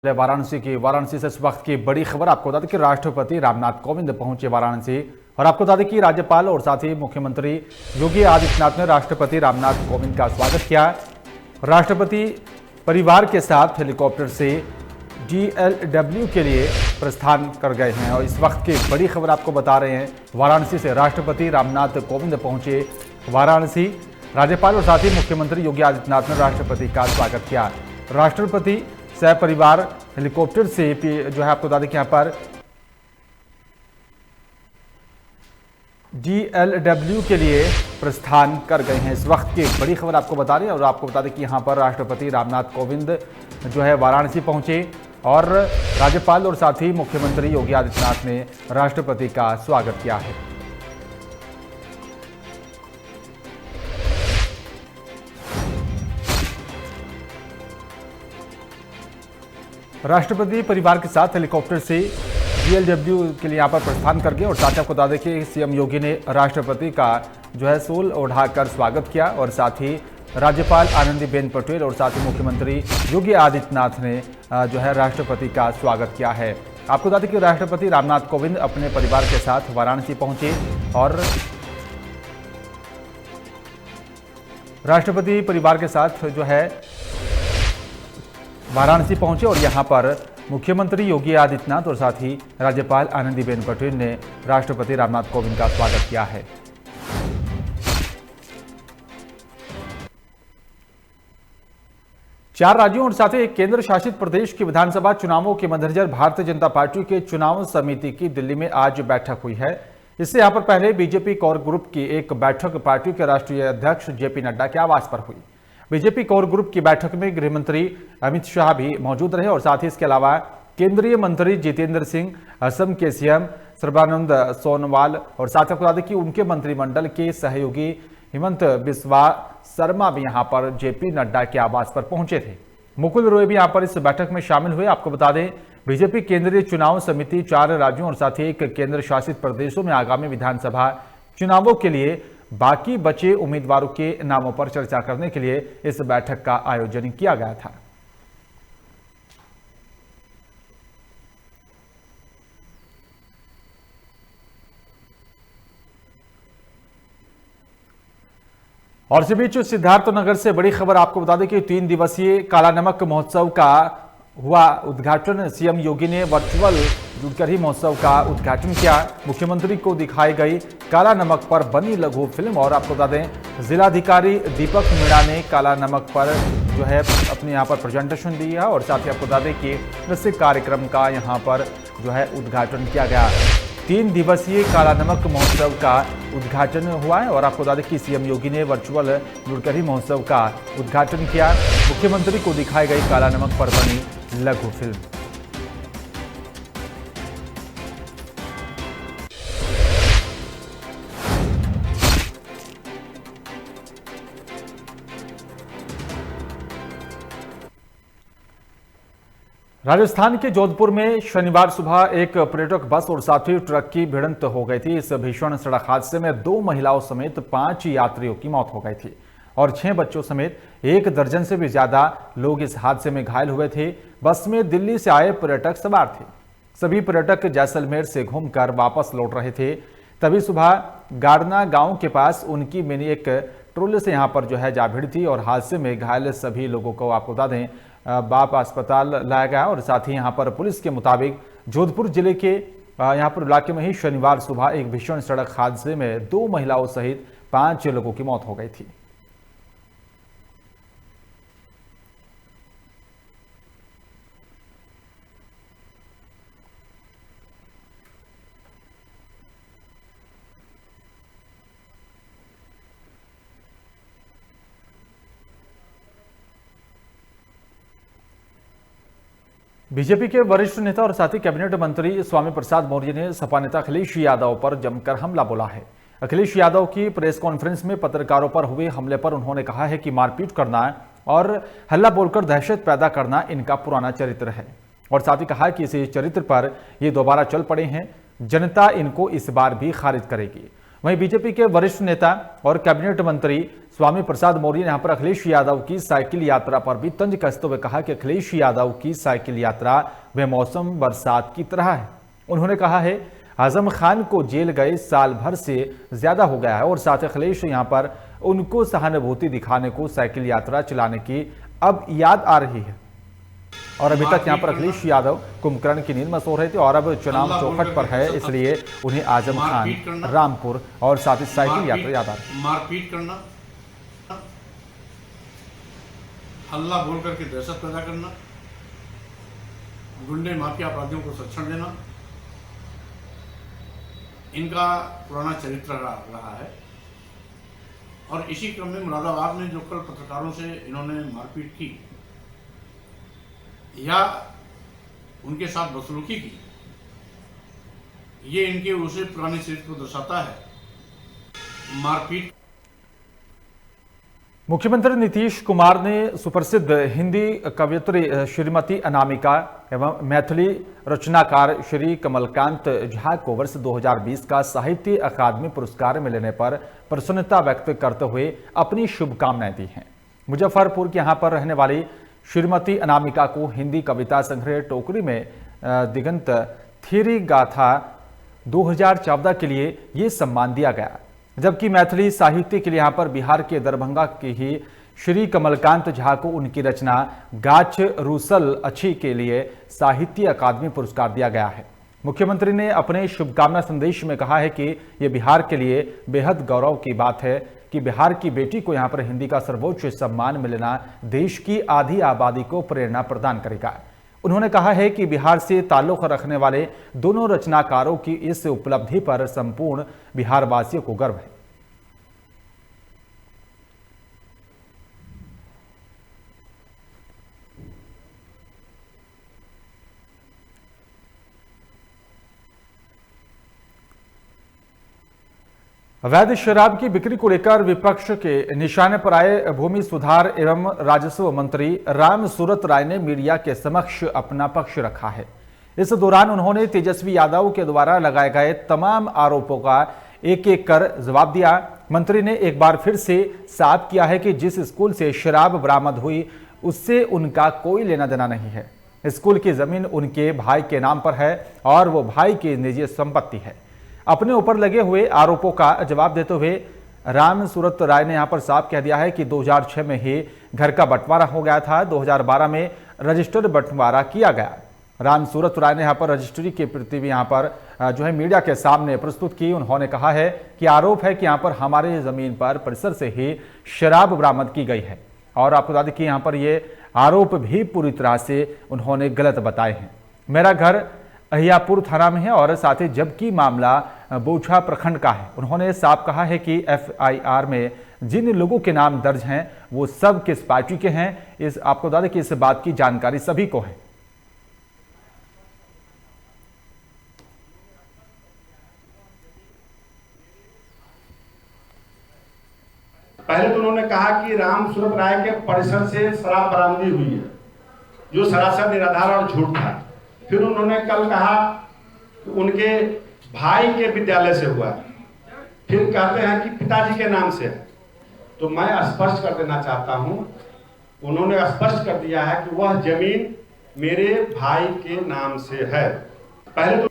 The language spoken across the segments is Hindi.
वाराणसी से इस वक्त की बड़ी खबर आपको बता दें कि राष्ट्रपति रामनाथ कोविंद पहुंचे वाराणसी। और आपको बता दें कि राज्यपाल और साथ ही मुख्यमंत्री योगी आदित्यनाथ ने राष्ट्रपति रामनाथ कोविंद का स्वागत किया। राष्ट्रपति परिवार के साथ हेलीकॉप्टर से DLW के लिए प्रस्थान कर गए हैं। और इस वक्त की बड़ी खबर आपको बता रहे हैं, वाराणसी से राष्ट्रपति रामनाथ कोविंद पहुंचे वाराणसी। राज्यपाल और साथ ही मुख्यमंत्री योगी आदित्यनाथ ने राष्ट्रपति का स्वागत किया। राष्ट्रपति सहपरिवार हेलीकॉप्टर से जो है आपको बता दें कि यहाँ पर DLW के लिए प्रस्थान कर गए हैं। इस वक्त की बड़ी खबर आपको बता रहे हैं और आपको बता दें कि यहाँ पर राष्ट्रपति रामनाथ कोविंद जो है वाराणसी पहुंचे और राज्यपाल और साथ ही मुख्यमंत्री योगी आदित्यनाथ ने राष्ट्रपति का स्वागत किया है। राष्ट्रपति परिवार के साथ हेलीकॉप्टर से DLW के लिए यहाँ पर प्रस्थान कर गए और साथ ही आपको बता दें कि CM योगी ने राष्ट्रपति का जो है शॉल ओढ़ाकर स्वागत किया और साथ ही राज्यपाल आनंदीबेन पटेल और साथ ही मुख्यमंत्री योगी आदित्यनाथ ने जो है राष्ट्रपति का स्वागत किया है। आपको बता दें कि राष्ट्रपति रामनाथ कोविंद अपने परिवार के साथ वाराणसी पहुंचे और राष्ट्रपति परिवार के साथ जो है वाराणसी पहुंचे और यहां पर मुख्यमंत्री योगी आदित्यनाथ और साथ ही राज्यपाल आनंदीबेन पटेल ने राष्ट्रपति रामनाथ कोविंद का स्वागत किया है। चार राज्यों और साथ ही एक केंद्र शासित प्रदेश के विधानसभा चुनावों के मद्देनजर भारतीय जनता पार्टी के चुनाव समिति की दिल्ली में आज बैठक हुई है। इससे यहां पर पहले बीजेपी कोर ग्रुप की एक बैठक पार्टी के राष्ट्रीय अध्यक्ष JP नड्डा के आवास पर हुई। बीजेपी कोर ग्रुप की बैठक में गृह मंत्री अमित शाह भी मौजूद रहे और साथ ही इसके अलावा केंद्रीय मंत्री जितेंद्र सिंह, असम के CM सर्बानंद सोनोवाल और साथ ही बता दें कि उनके मंत्रिमंडल के सहयोगी हिमंत बिस्वा शर्मा भी यहां पर JP नड्डा के आवास पर पहुंचे थे। मुकुल रॉय भी यहां पर इस बैठक में शामिल हुए। आपको बता दें, बीजेपी केंद्रीय चुनाव समिति 4 राज्यों और साथ ही एक केंद्र शासित प्रदेशों में आगामी विधानसभा चुनावों के लिए बाकी बचे उम्मीदवारों के नामों पर चर्चा करने के लिए इस बैठक का आयोजन किया गया था। और इसी बीच सिद्धार्थनगर से बड़ी खबर आपको बता दें कि 3 दिवसीय काला नमक महोत्सव का हुआ उद्घाटन। CM योगी ने वर्चुअल जुड़कर ही महोत्सव का उद्घाटन किया। मुख्यमंत्री को दिखाई गई काला नमक पर बनी लघु फिल्म और आपको बता दें जिलाधिकारी दीपक मीणा ने काला नमक पर जो है अपने यहाँ पर प्रेजेंटेशन दी है और साथ ही आपको बता दें कि इस कार्यक्रम का यहाँ पर जो है उद्घाटन किया गया। 3 दिवसीय काला नमक महोत्सव का उद्घाटन हुआ है और आपको बता दें कि CM योगी ने वर्चुअल जुड़कर ही महोत्सव का उद्घाटन किया। मुख्यमंत्री को दिखाई गई काला नमक पर बनी लघु फिल्म। राजस्थान के जोधपुर में शनिवार सुबह एक पर्यटक बस और साथी ट्रक की भिड़ंत हो गई थी। इस भीषण सड़क हादसे में 2 महिलाओं समेत 5 यात्रियों की मौत हो गई थी और 6 बच्चों समेत 1 दर्जन से भी ज्यादा लोग इस हादसे में घायल हुए थे। बस में दिल्ली से आए पर्यटक सवार थे। सभी पर्यटक जैसलमेर से घूमकर वापस लौट रहे थे। तभी सुबह गाड़ना गांव के पास उनकी मिनी एक ट्रोले से यहां पर जो है जा भिड़ी थी और हादसे में घायल सभी लोगों को आपको बता दें बाप अस्पताल लाया गया और साथ ही यहां पर पुलिस के मुताबिक जोधपुर जिले के यहां पर इलाके में ही शनिवार सुबह एक भीषण सड़क हादसे में 2 महिलाओं सहित 5 लोगों की मौत हो गई थी। बीजेपी के वरिष्ठ नेता और साथ ही कैबिनेट मंत्री स्वामी प्रसाद मौर्य ने सपा नेता अखिलेश यादव पर जमकर हमला बोला है। अखिलेश यादव की प्रेस कॉन्फ्रेंस में पत्रकारों पर हुए हमले पर उन्होंने कहा है कि मारपीट करना और हल्ला बोलकर दहशत पैदा करना इनका पुराना चरित्र है और साथ ही कहा कि इसी चरित्र पर ये दोबारा चल पड़े हैं। जनता इनको इस बार भी खारिज करेगी। वहीं बीजेपी के वरिष्ठ नेता और कैबिनेट मंत्री स्वामी प्रसाद मौर्य ने यहां पर अखिलेश यादव की साइकिल यात्रा पर भी तंज कसते हुए कहा कि अखिलेश यादव की साइकिल यात्रा बेमौसम बरसात की तरह है। उन्होंने कहा है आजम खान को जेल गए साल भर से ज्यादा हो गया है और साथ अखिलेश यहां पर उनको सहानुभूति दिखाने को साइकिल यात्रा चलाने की अब याद आ रही है। और अभी तक यहां पर अखिलेश यादव कुंभकर्ण की नींद में सो रहे थे और अब चुनाव चौखट पर है, इसलिए उन्हें आजम खान, रामपुर और साथ ही साइकिल यात्रा याद आ रही है। मारपीट करना, हल्ला बोल करके दहशत पैदा करना, गुंडे माफिया अपराधियों को संरक्षण देना, इनका पुराना चरित्र रहा है। और इसी क्रम में मुरादाबाद में जो कल पत्रकारों से इन्होंने मारपीट की या उनके साथ बदसलूकी की, ये इनके उसे पुराने चरित्र को दर्शाता है। मारपीट। मुख्यमंत्री नीतीश कुमार ने सुप्रसिद्ध हिंदी कवयित्री श्रीमती अनामिका एवं मैथिली रचनाकार श्री कमलकांत झा को वर्ष 2020 का साहित्य अकादमी पुरस्कार मिलने पर प्रसन्नता व्यक्त करते हुए अपनी शुभकामनाएं दी हैं। मुजफ्फरपुर के यहां पर रहने वाली श्रीमती अनामिका को हिंदी कविता संग्रह टोकरी में दिगंत थियरी गाथा 2014 के लिए ये सम्मान दिया गया, जबकि मैथिली साहित्य के लिए यहां पर बिहार के दरभंगा के ही श्री कमलकांत झा को उनकी रचना गाछ रूसल अच्छी के लिए साहित्य अकादमी पुरस्कार दिया गया है। मुख्यमंत्री ने अपने शुभकामना संदेश में कहा है कि यह बिहार के लिए बेहद गौरव की बात है कि बिहार की बेटी को यहां पर हिंदी का सर्वोच्च सम्मान मिलना देश की आधी आबादी को प्रेरणा प्रदान करेगा। उन्होंने कहा है कि बिहार से ताल्लुक रखने वाले दोनों रचनाकारों की इस उपलब्धि पर संपूर्ण बिहारवासियों को गर्व है। अवैध शराब की बिक्री को लेकर विपक्ष के निशाने पर आए भूमि सुधार एवं राजस्व मंत्री राम सूरत राय ने मीडिया के समक्ष अपना पक्ष रखा है। इस दौरान उन्होंने तेजस्वी यादव के द्वारा लगाए गए तमाम आरोपों का एक एक कर जवाब दिया। मंत्री ने एक बार फिर से साफ किया है कि जिस स्कूल से शराब बरामद हुई उससे उनका कोई लेना देना नहीं है। स्कूल की जमीन उनके भाई के नाम पर है और वो भाई की निजी संपत्ति है। अपने ऊपर लगे हुए आरोपों का जवाब देते हुए राम सूरत राय ने यहां पर साफ कह दिया है कि 2006 में ही घर का बंटवारा हो गया था, 2012 में रजिस्टर्ड बंटवारा किया गया। राम सूरत राय ने यहां पर रजिस्ट्री की प्रति भी यहां पर जो है मीडिया के सामने प्रस्तुत की। उन्होंने कहा है कि आरोप है कि यहां पर हमारे जमीन पर परिसर से ही शराब बरामद की गई है और आपको बता दें कि यहां पर ये आरोप भी पूरी तरह से उन्होंने गलत बताए हैं। मेरा घर अहियापुर थाना में है और साथ ही जबकि मामला बोछा प्रखंड का है। उन्होंने साफ कहा है कि FIR में जिन लोगों के नाम दर्ज हैं वो सब किस पार्टी के हैं, इस आपको बता दें कि इस बात की जानकारी सभी को है। पहले तो उन्होंने कहा कि राम सूरत राय के परिसर से शराब बरामदी हुई है, जो सरासर निराधार और झूठ था। फिर उन्होंने कल कहा कि उनके भाई के विद्यालय से हुआ, फिर कहते हैं कि पिताजी के नाम से। तो मैं स्पष्ट कर देना चाहता हूं, उन्होंने स्पष्ट कर दिया है कि वह जमीन मेरे भाई के नाम से है। पहले तो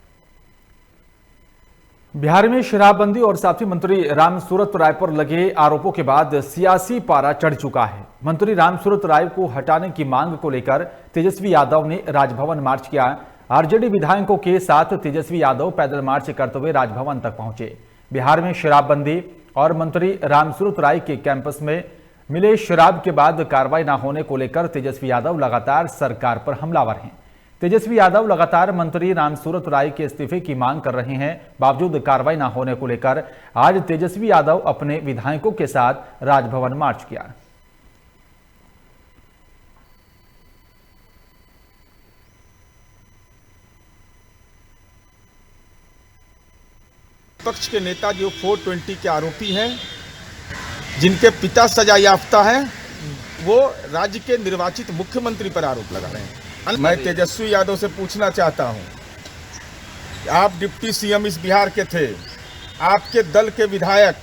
बिहार में शराबबंदी और साथ ही मंत्री राम सूरत राय पर लगे आरोपों के बाद सियासी पारा चढ़ चुका है। मंत्री राम सूरत राय को हटाने की मांग को लेकर तेजस्वी यादव ने राजभवन मार्च किया। आरजेडी विधायकों के साथ तेजस्वी यादव पैदल मार्च करते हुए राजभवन तक पहुंचे। बिहार में शराबबंदी और मंत्री राम सूरत राय के कैंपस में मिले शराब के बाद कार्रवाई न होने को लेकर तेजस्वी यादव लगातार सरकार पर हमलावर हैं। तेजस्वी यादव लगातार मंत्री राम सूरत राय के इस्तीफे की मांग कर रहे हैं। बावजूद कार्रवाई न होने को लेकर आज तेजस्वी यादव अपने विधायकों के साथ राजभवन मार्च किया। विपक्ष के नेता जो 420 के आरोपी हैं, जिनके पिता सजा याफ्ता हैं, वो राज्य के निर्वाचित मुख्यमंत्री पर आरोप लगा रहे हैं। मैं तेजस्वी यादव से पूछना चाहता हूं कि आप डिप्टी CM इस बिहार के थे, आपके दल के विधायक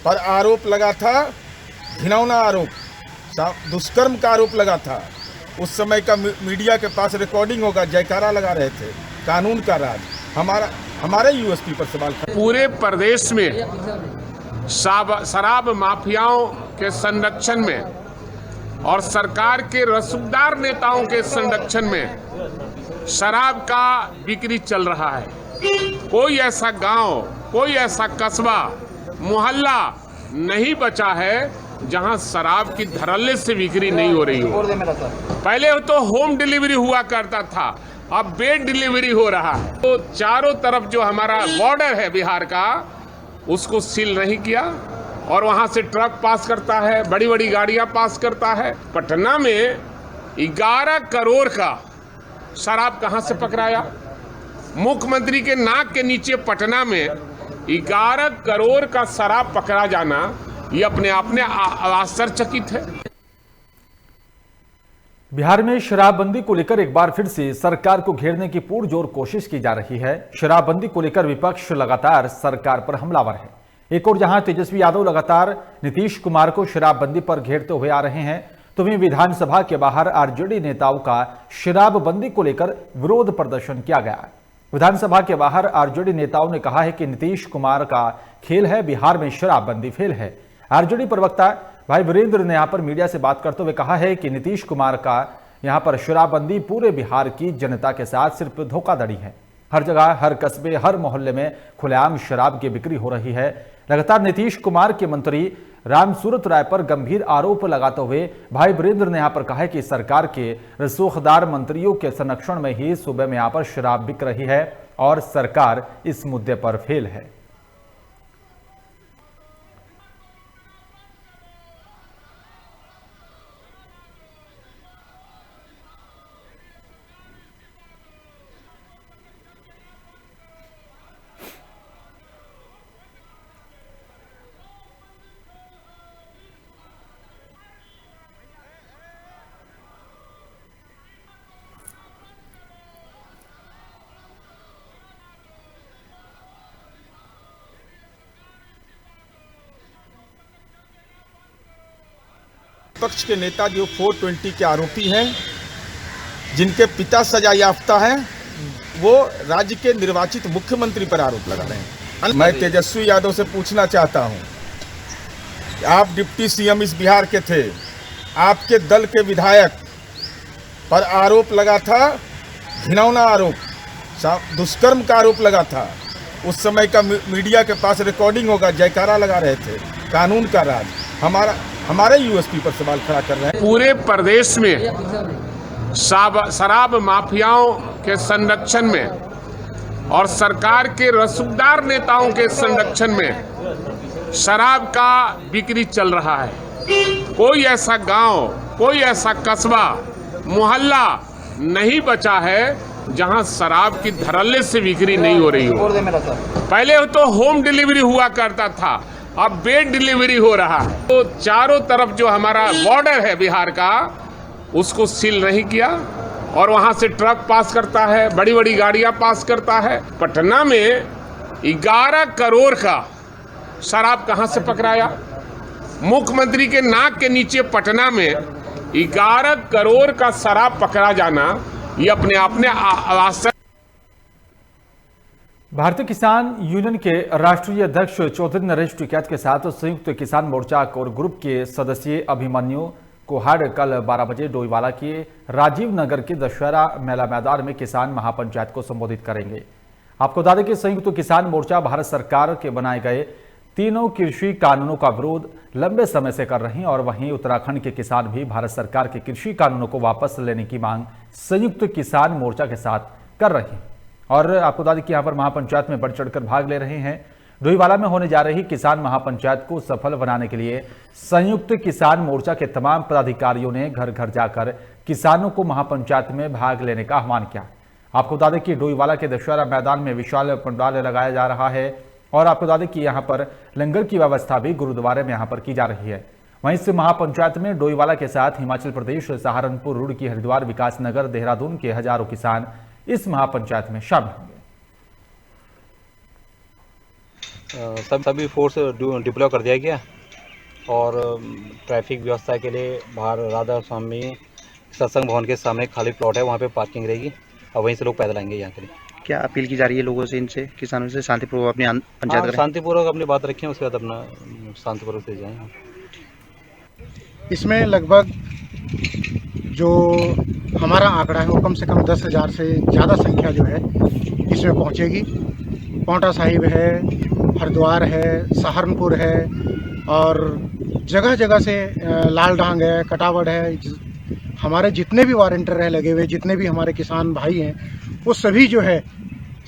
पर आरोप लगा था, घिनौना आरोप, दुष्कर्म का आरोप लगा था। उस समय का मीडिया के पास रिकॉर्डिंग होगा, जयकारा लगा रहे थे। कानून का राज, हमारे यूएसपी पर सवाल खड़ा। पूरे प्रदेश में शराब माफियाओं के संरक्षण में और सरकार के रसूखदार नेताओं के संरक्षण में शराब का बिक्री चल रहा है। कोई ऐसा गांव, कोई ऐसा कस्बा, मोहल्ला नहीं बचा है जहां शराब की धड़ल्ले से बिक्री नहीं हो रही हो। पहले तो होम डिलीवरी हुआ करता था, अब बेड डिलीवरी हो रहा है। तो चारों तरफ जो हमारा बॉर्डर है बिहार का, उसको सील नहीं किया और वहां से ट्रक पास करता है, बड़ी बड़ी गाड़ियां पास करता है। पटना में 11 करोड़ का शराब कहां से पकड़ाया? मुख्यमंत्री के नाक के नीचे पटना में 11 करोड़ का शराब पकड़ा जाना, ये अपने आप में आश्चर्यचकित है। बिहार में शराबबंदी को लेकर एक बार फिर से सरकार को घेरने की पुरजोर कोशिश की जा रही है। शराबबंदी को लेकर विपक्ष लगातार सरकार पर हमलावर है। एक और जहां तेजस्वी यादव लगातार नीतीश कुमार को शराबबंदी पर घेरते हुए आ रहे हैं, तो वहीं विधानसभा के बाहर आरजेडी नेताओं का शराबबंदी को लेकर विरोध प्रदर्शन किया गया। विधानसभा के बाहर आरजेडी नेताओं ने कहा है कि नीतीश कुमार का खेल है, बिहार में शराबबंदी फेल है। आरजेडी प्रवक्ता भाई वीरेंद्र ने यहां पर मीडिया से बात करते हुए कहा है कि नीतीश कुमार का यहां पर शराबबंदी पूरे बिहार की जनता के साथ सिर्फ धोखाधड़ी है। हर जगह, हर कस्बे, हर मोहल्ले में खुलेआम शराब की बिक्री हो रही है। लगातार नीतीश कुमार के मंत्री रामसूरत राय पर गंभीर आरोप लगाते हुए भाई वीरेंद्र ने यहां पर कहा है कि सरकार के रसूखदार मंत्रियों के संरक्षण में ही सूबे में यहां पर शराब बिक रही है और सरकार इस मुद्दे पर फेल है। विपक्ष के नेता जो 420 के आरोपी हैं, जिनके पिता सजा याफ्ता हैं, वो राज्य के निर्वाचित मुख्यमंत्री पर आरोप लगा रहे हैं। मैं तेजस्वी यादव से पूछना चाहता हूं कि आप डिप्टी सीएम इस बिहार के थे, आपके दल के विधायक पर आरोप लगा था, घिनौना आरोप, दुष्कर्म का आरोप लगा था। उस समय का मीडिया के पास रिकॉर्डिंग होगा, जयकारा लगा रहे थे। कानून का राज, हमारे यूएसपी पर सवाल खड़ा कर रहे हैं। पूरे प्रदेश में शराब माफियाओं के संरक्षण में और सरकार के रसूखदार नेताओं के संरक्षण में शराब का बिक्री चल रहा है। कोई ऐसा गांव, कोई ऐसा कस्बा, मोहल्ला नहीं बचा है जहां शराब की धड़ल्ले से बिक्री नहीं हो रही हो। पहले तो होम डिलीवरी हुआ करता था, अब बेड डिलीवरी हो रहा है। तो चारों तरफ जो हमारा बॉर्डर है बिहार का, उसको सील नहीं किया और वहां से ट्रक पास करता है, बड़ी बड़ी गाड़ियां पास करता है। पटना में 11 करोड़ का शराब कहां से पकड़ाया? मुख्यमंत्री के नाक के नीचे पटना में 11 करोड़ का शराब पकड़ा जाना, ये अपने आप में आश्चर्य। भारतीय किसान यूनियन के राष्ट्रीय अध्यक्ष चौधरी नरेश टिकैत के साथ संयुक्त किसान मोर्चा कोर ग्रुप के सदस्य अभिमन्यु कोहाड़ कल 12 बजे डोईवाला के राजीव नगर के दशहरा मेला मैदान में किसान महापंचायत को संबोधित करेंगे। आपको बता दें कि संयुक्त किसान मोर्चा भारत सरकार के बनाए गए तीनों कृषि कानूनों का विरोध लंबे समय से कर रही हैं और वहीं उत्तराखंड के किसान भी भारत सरकार के कृषि कानूनों को वापस लेने की मांग संयुक्त किसान मोर्चा के साथ कर रही हैं। और आपको बता दें कि यहाँ पर महापंचायत में बढ़ चढ़कर भाग ले रहे हैं। डोईवाला में होने जा रही किसान महापंचायत को सफल बनाने के लिए संयुक्त किसान मोर्चा के तमाम पदाधिकारियों ने घर घर जाकर किसानों को महापंचायत में भाग लेने का आह्वान किया। आपको बता दें कि डोईवाला के दशहरा मैदान में विशाल पंडाल लगाया जा रहा है और आपको बता दें कि यहाँ पर लंगर की व्यवस्था भी गुरुद्वारे में यहाँ पर की जा रही है। वहीं से महापंचायत में डोईवाला के साथ हिमाचल प्रदेश, सहारनपुर, रुड़की, हरिद्वार, विकासनगर, देहरादून के हजारों किसान इस महापंचायत में शामिल होंगे। सभी फोर्स डिप्लॉय कर दिया गया और ट्रैफिक व्यवस्था के लिए बाहर राधा स्वामी सत्संग भवन के सामने खाली प्लॉट है, वहाँ पे पार्किंग रहेगी और वहीं से लोग पैदल आएंगे यहाँ के लिए। क्या अपील की जा रही है लोगों से, इनसे किसानों से शांतिपूर्वक अपनी पंचायत करें? शांतिपूर्वक अपनी बात रखें, उसके बाद अपना शांतिपूर्वक से जाएँ। इसमें लगभग जो हमारा आंकड़ा है वो कम से कम 10,000 से ज़्यादा संख्या जो है इसमें पहुंचेगी। पांवटा साहिब है, हरिद्वार है, सहारनपुर है और जगह जगह से लालडांग है, कटावड़ है। हमारे जितने भी वारंटियर हैं लगे हुए, जितने भी हमारे किसान भाई हैं, वो सभी जो है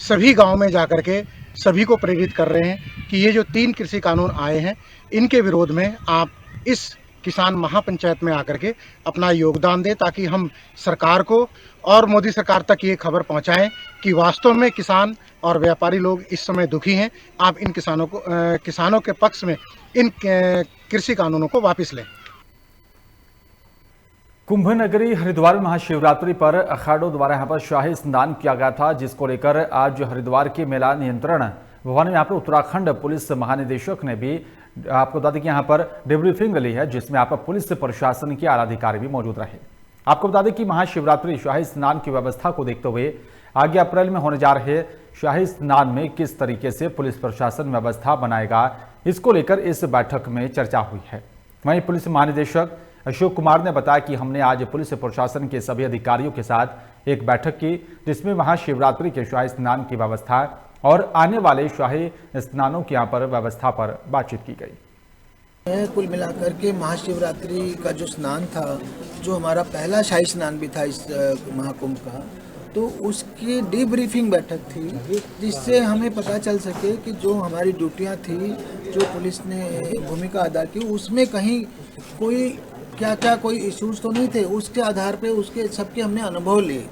सभी गांव में जाकर के सभी को प्रेरित कर रहे हैं कि ये जो 3 कृषि कानून आए हैं इनके विरोध में आप इस किसान महापंचायत में आकर के अपना योगदान दें, ताकि हम सरकार को और मोदी सरकार तक ये खबर पहुंचाएं कि वास्तव में किसान और व्यापारी लोग इस समय दुखी हैं। आप इन किसानों के पक्ष में इन कृषि कानूनों को वापस लें। कुंभ नगरी हरिद्वार में महाशिवरात्रि पर अखाड़ों द्वारा यहाँ पर शाही स्नान किया गया था, जिसको लेकर आज हरिद्वार के मेला नियंत्रण भवन में यहाँ पर उत्तराखंड पुलिस महानिदेशक ने भी आपको बता दें कि यहाँ पर डिब्रीफिंग ली है, जिसमें यहाँ पर पुलिस प्रशासन के आला अधिकारी भी मौजूद रहे। आपको बता दें कि महाशिवरात्रि शाही स्नान की व्यवस्था को देखते हुए आगे अप्रैल में होने जा रहे शाही स्नान में किस तरीके से पुलिस प्रशासन व्यवस्था बनाएगा, इसको लेकर इस बैठक में चर्चा हुई है। वहीं पुलिस महानिदेशक अशोक कुमार ने बताया कि हमने आज पुलिस प्रशासन के सभी अधिकारियों के साथ एक बैठक की, जिसमें महाशिवरात्रि के शाही स्नान की व्यवस्था और आने वाले शाही स्नानों की यहाँ पर व्यवस्था पर बातचीत की गई। कुल मिलाकर के महाशिवरात्रि का जो स्नान था, जो हमारा पहला शाही स्नान भी था इस महाकुंभ का, तो उसकी डीब्रीफिंग बैठक थी, जिससे हमें पता चल सके कि जो हमारी ड्यूटियां थी, जो पुलिस ने भूमिका अदा की, उसमें कहीं कोई क्या कोई इश्यूज तो नहीं थे। उसके आधार पे उसके सबके हमने अनुभव लिए।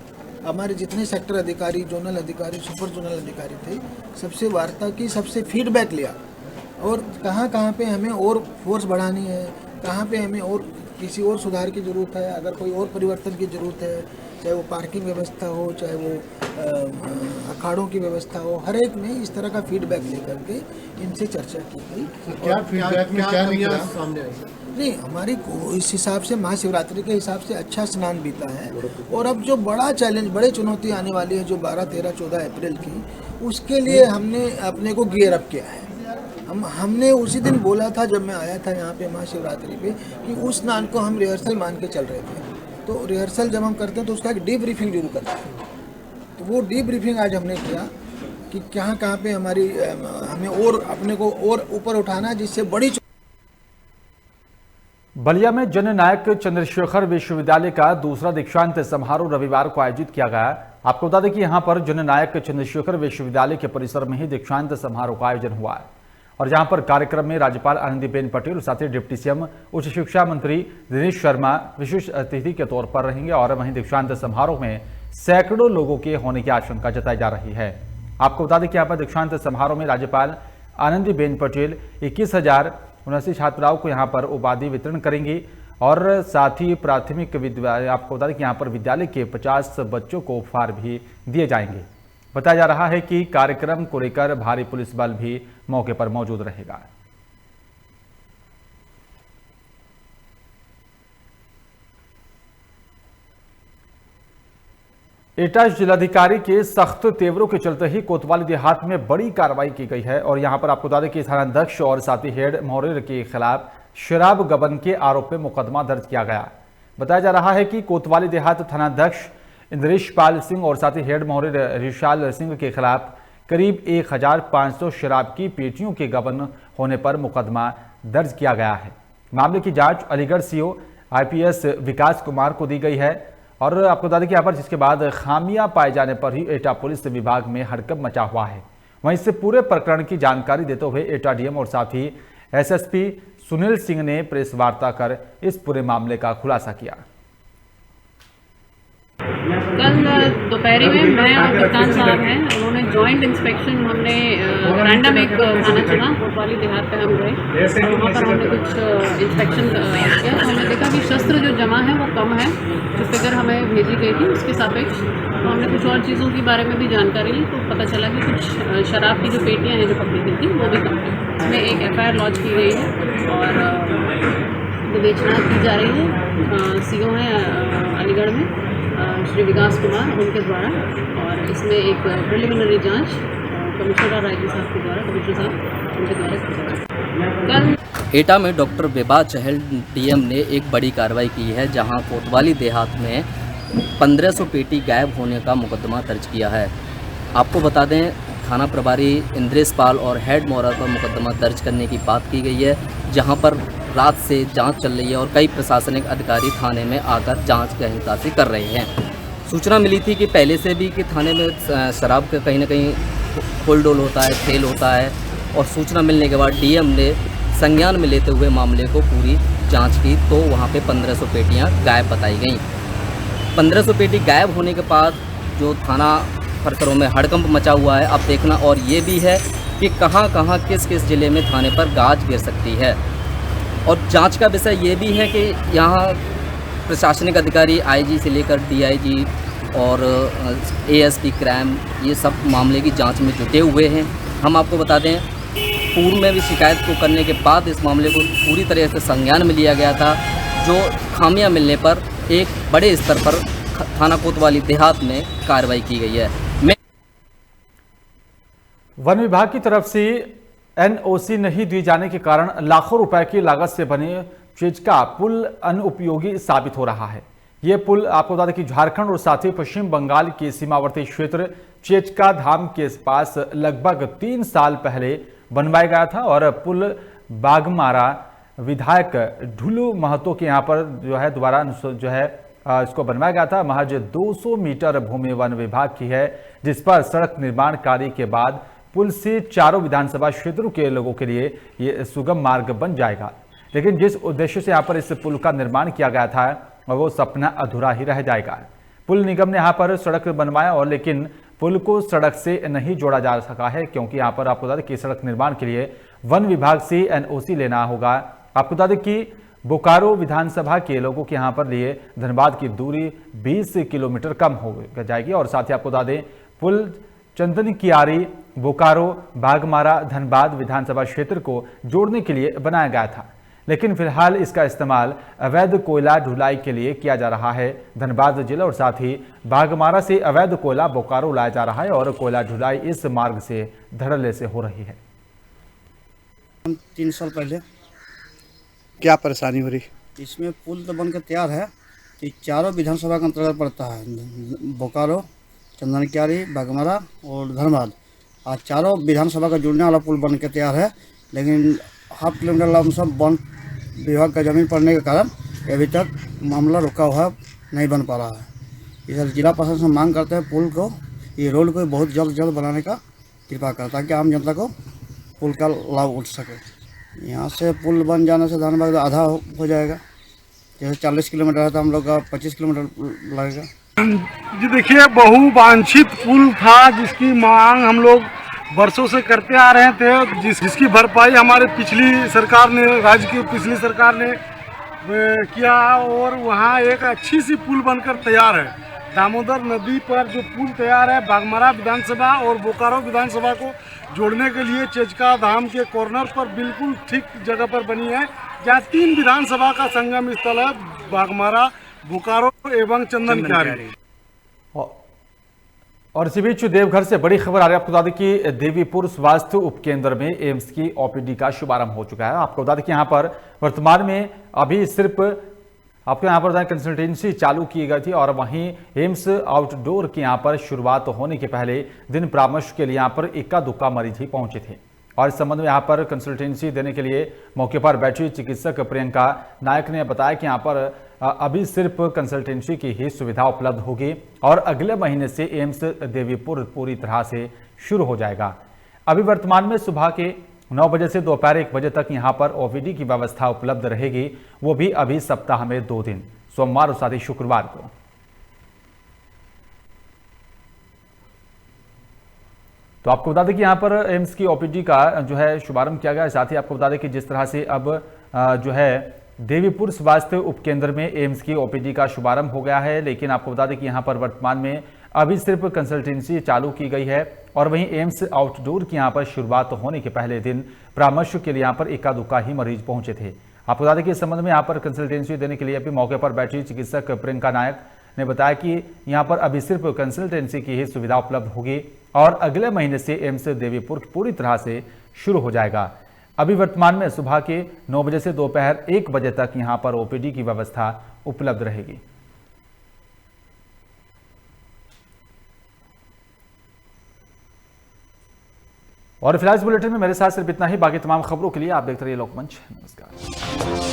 हमारे जितने सेक्टर अधिकारी, जोनल अधिकारी, सुपर जोनल अधिकारी थे, सबसे वार्ता की, सबसे फीडबैक लिया और कहाँ पे हमें और फोर्स बढ़ानी है, कहाँ पे हमें और किसी और सुधार की ज़रूरत है, अगर कोई और परिवर्तन की ज़रूरत है, चाहे वो पार्किंग व्यवस्था हो, चाहे वो अखाड़ों की व्यवस्था हो, हर एक में इस तरह का फीडबैक लेकर के इनसे चर्चा की गई। क्या फीडबैक में क्या निकला सामने? नहीं, हमारी इस हिसाब से महाशिवरात्रि के हिसाब से अच्छा स्नान बीता है और अब जो बड़ा चैलेंज, बड़ी चुनौती आने वाली है, जो 12, 13, 14 अप्रैल की, उसके लिए हमने अपने को गियर अप किया है। हमने उसी दिन बोला था जब मैं आया था यहाँ पे महाशिवरात्रि पे कि उस स्नान को हम रिहर्सल मान के चल रहे थे। तो रिहर्सल जब हम करते हैं तो उसका एक डीब्रीफिंग जरूर करते हैं। तो वो डीब्रीफिंग आज हमने किया कि कहाँ पे हमारी हमें और अपने को और ऊपर उठाना है, जिससे बड़ी। बलिया में जननायक चंद्रशेखर विश्वविद्यालय का दूसरा दीक्षांत समारोह रविवार को आयोजित किया गया। आपको बता दें कि यहाँ पर जननायक चंद्रशेखर विश्वविद्यालय के परिसर में ही दीक्षांत समारोह का आयोजन हुआ है और जहां पर कार्यक्रम में राज्यपाल आनंदीबेन पटेल और साथ ही डिप्टी सीएम उच्च शिक्षा मंत्री दिनेश शर्मा विशेष अतिथि के तौर पर रहेंगे और वहीं दीक्षांत समारोह में सैकड़ों लोगों के होने की आशंका जताई जा रही है। आपको बता दें कि यहाँ पर दीक्षांत समारोह में राज्यपाल आनंदीबेन पटेल 21,079 छात्राओं को यहाँ पर उपाधि वितरण करेंगी और साथ ही प्राथमिक विद्यालय, आपको बता दें कि यहाँ पर विद्यालय के 50 बच्चों को उपहार भी दिए जाएंगे। बताया जा रहा है कि कार्यक्रम को लेकर भारी पुलिस बल भी मौके पर मौजूद रहेगा। एटा जिलाधिकारी के सख्त तेवरों के चलते ही कोतवाली देहात में बड़ी कार्रवाई की गई है और यहां पर आपको बता दें कि थानाध्यक्ष और साथी हेड मोहरेर के खिलाफ शराब गबन के आरोप में मुकदमा दर्ज किया गया। बताया जा रहा है कि कोतवाली देहात थानाध्यक्ष इंद्रेश पाल सिंह और साथी हेड मोहरेर रिशाल सिंह के खिलाफ करीब 1,500 शराब की पेटियों के गबन होने पर मुकदमा दर्ज किया गया है। मामले की जांच अलीगढ़ सीओ आईपीएस विकास कुमार को दी गई है और आपको बता दें कि यहाँ पर जिसके बाद खामियां पाए जाने पर ही एटा पुलिस विभाग में हड़कंप मचा हुआ है। वहीं इससे पूरे प्रकरण की जानकारी देते हुए एटा डीएम और साथ ही एसएसपी सुनील सिंह ने प्रेस वार्ता कर इस पूरे मामले का खुलासा किया। कल दोपहर में मैं और कप्तान साहब हैं, उन्होंने जॉइंट इंस्पेक्शन, हमने रैंडम एक थाना चुना, कोतवाली देहात पे हम गए, वहाँ पर हमने कुछ इंस्पेक्शन किया तो हमने देखा कि शस्त्र जो जमा है वो कम है, जो फिगर हमें भेजी गई थी उसके सापेक्ष। तो हमने कुछ और चीज़ों के बारे में भी जानकारी ली, तो पता चला कि कुछ शराब की जो पेटियाँ हैं जो पकड़ी गई थी वो भी कम है। इसमें एक FIR लॉन्च की गई है और विवेचना की जा रही है। CO हैं अलीगढ़ में श्री विकास कुमार, उनके द्वारा, और इसमें एक प्रिलिमिनरी जांच कमिश्नर रायजी साहब के द्वारा, कमिश्नर साहब उनके द्वारा की जा रही है। कल एटा में डॉक्टर बेबा चहल DM ने एक बड़ी कार्रवाई की है, जहां कोतवाली देहात में 1500 पेटी गायब होने का मुकदमा दर्ज किया है। आपको बता दें, थाना प्रभारी इंद्रेश पाल और हेड मोहरा पर मुकदमा दर्ज करने की बात की गई है, जहां पर रात से जांच चल रही है और कई प्रशासनिक अधिकारी थाने में आकर जांच गहनता से कर रहे हैं। सूचना मिली थी कि पहले से भी कि थाने में शराब का कहीं ना कहीं फुल डोल होता है, सेल होता है, और सूचना मिलने के बाद DM ने संज्ञान में लेते हुए मामले को पूरी जांच की तो वहाँ पे 1500 पेटियाँ गायब बताई गईं। 1500 पेटी गायब होने के बाद जो थाना परिसरों में हड़कंप मचा हुआ है, अब देखना और ये भी है कि कहाँ कहाँ किस किस ज़िले में थाने पर गाज गिर सकती है। और जांच का विषय ये भी है कि यहाँ प्रशासनिक अधिकारी IG से लेकर DIG और ASP क्राइम ये सब मामले की जांच में जुटे हुए हैं। हम आपको बता दें, पूर्व में भी शिकायत को करने के बाद इस मामले को पूरी तरह से संज्ञान में लिया गया था, जो खामियां मिलने पर एक बड़े स्तर पर थाना कोतवाली देहात में कार्रवाई की गई है। वन विभाग की तरफ से NOC नहीं दिए जाने के कारण लाखों रुपए की लागत से बने चिचका पुल अनुपयोगी साबित हो रहा है। ये पुल आपको बता दें कि झारखंड और साथ ही पश्चिम बंगाल के सीमावर्ती क्षेत्र चेचका धाम के पास लगभग 3 साल पहले बनवाया गया था और पुल बागमारा विधायक ढुलू महतो के यहाँ पर दोबारा इसको बनवाया गया था। महज 200 मीटर भूमि वन विभाग की है, जिस पर सड़क निर्माण कार्य के बाद पुल से चारों विधानसभा क्षेत्रों के लोगों के लिए ये सुगम मार्ग बन जाएगा। लेकिन जिस उद्देश्य से यहाँ पर इस पुल का निर्माण किया गया था वो सपना अधूरा ही रह जाएगा। पुल निगम ने यहाँ पर सड़क बनवाया और लेकिन पुल को सड़क से नहीं जोड़ा जा सका है, क्योंकि यहाँ पर आपको बता दें कि सड़क निर्माण के लिए वन विभाग से NOC लेना होगा। आपको बता दें कि बोकारो विधानसभा के लोगों के यहाँ पर लिए धनबाद की दूरी 20 किलोमीटर कम हो जाएगी और साथ ही आपको बता दें पुल चंदन कियारी बोकारो बागमारा धनबाद विधानसभा क्षेत्र को जोड़ने के लिए बनाया गया था, लेकिन फिलहाल इसका इस्तेमाल अवैध कोयला ढुलाई के लिए किया जा रहा है। धनबाद जिला और साथ ही बागमारा से अवैध कोयला बोकारो लाया जा रहा है और कोयला ढुलाई इस मार्ग से धड़ल्ले से हो रही है। 3 साल पहले क्या परेशानी हो रही? इसमें पुल तो बनकर तैयार है, ये चारों विधानसभा के अंतर्गत पड़ता है, बोकारो, चंदन कियारी, बागमारा और धनबाद। आज चारों विधानसभा का जुड़ने वाला पुल बन के तैयार है, लेकिन हाफ किलोमीटर लमसम वन विभाग का जमीन पड़ने के कारण अभी तक मामला रुका हुआ नहीं बन पा रहा है। इधर जिला प्रशासन से मांग करते हैं पुल को, ये रोड को बहुत जल्द बनाने का कृपा करें, ताकि आम जनता को पुल का लाभ उठ सके। यहाँ से पुल बन जाने से धनबाद आधा हो जाएगा, जैसे 40 किलोमीटर है तो हम लोग का 25 किलोमीटर लगेगा। जी देखिए, बहुवांछित पुल था जिसकी मांग हम लोग वर्षों से करते आ रहे थे, जिसकी भरपाई हमारे पिछली सरकार ने, राज्य की पिछली सरकार ने किया और वहाँ एक अच्छी सी पुल बनकर तैयार है। दामोदर नदी पर जो पुल तैयार है बागमारा विधानसभा और बोकारो विधानसभा को जोड़ने के लिए चेचका धाम के कॉर्नर पर बिल्कुल ठीक जगह पर बनी है, जहाँ 3 विधानसभा का संगम स्थल है, बागमारा, बोकारो एवं चंदन कियारी। और इसी बीच देवघर से बड़ी खबर आ रही है। आपको बता दें कि देवीपुर स्वास्थ्य उपकेंद्र में एम्स की OPD का शुभारंभ हो चुका है। आपको बता दें कि यहाँ पर वर्तमान में अभी सिर्फ आपको यहाँ पर कंसल्टेंसी चालू की गई थी और वहीं एम्स आउटडोर की यहाँ पर शुरुआत होने के पहले दिन परामर्श के लिए यहाँ पर इक्का दुक्का मरीज ही पहुंचे थे और इस संबंध में यहाँ पर कंसल्टेंसी देने के लिए मौके पर बैठी चिकित्सक प्रियंका नायक ने बताया कि यहाँ पर अभी सिर्फ कंसल्टेंसी की ही सुविधा उपलब्ध होगी और अगले महीने से एम्स देवीपुर पूरी तरह से शुरू हो जाएगा। अभी वर्तमान में सुबह के 9 बजे से दोपहर 1 बजे तक यहाँ पर OPD की व्यवस्था उपलब्ध रहेगी, वो भी अभी सप्ताह में 2 दिन, सोमवार और साथ ही शुक्रवार को। तो आपको बता दें कि यहाँ पर एम्स की ओपीडी का जो है शुभारंभ किया गया है। साथ ही आपको बता दें कि जिस तरह से अब जो है देवीपुर स्वास्थ्य उपकेंद्र में एम्स की ओपीडी का शुभारंभ हो गया है, लेकिन आपको बता दें कि यहाँ पर वर्तमान में अभी सिर्फ कंसल्टेंसी चालू की गई है और वहीं एम्स आउटडोर की यहाँ पर शुरुआत होने के पहले दिन परामर्श के लिए यहाँ पर इक्का दुक्का ही मरीज पहुंचे थे। आपको बता दें कि इस संबंध में यहाँ पर कंसल्टेंसी देने के लिए अभी मौके पर बैठी चिकित्सक प्रियंका नायक ने बताया कि यहाँ पर अभी सिर्फ कंसल्टेंसी की ही सुविधा उपलब्ध होगी और अगले महीने से एम्स देवीपुर पूरी तरह से शुरू हो जाएगा। अभी वर्तमान में सुबह के 9 बजे से दोपहर 1 बजे तक यहाँ पर ओपीडी की व्यवस्था उपलब्ध रहेगी। और फिलहाल इस बुलेटिन में मेरे साथ सिर्फ इतना ही। बाकी तमाम खबरों के लिए आप देखते रहिए लोकमंच। नमस्कार।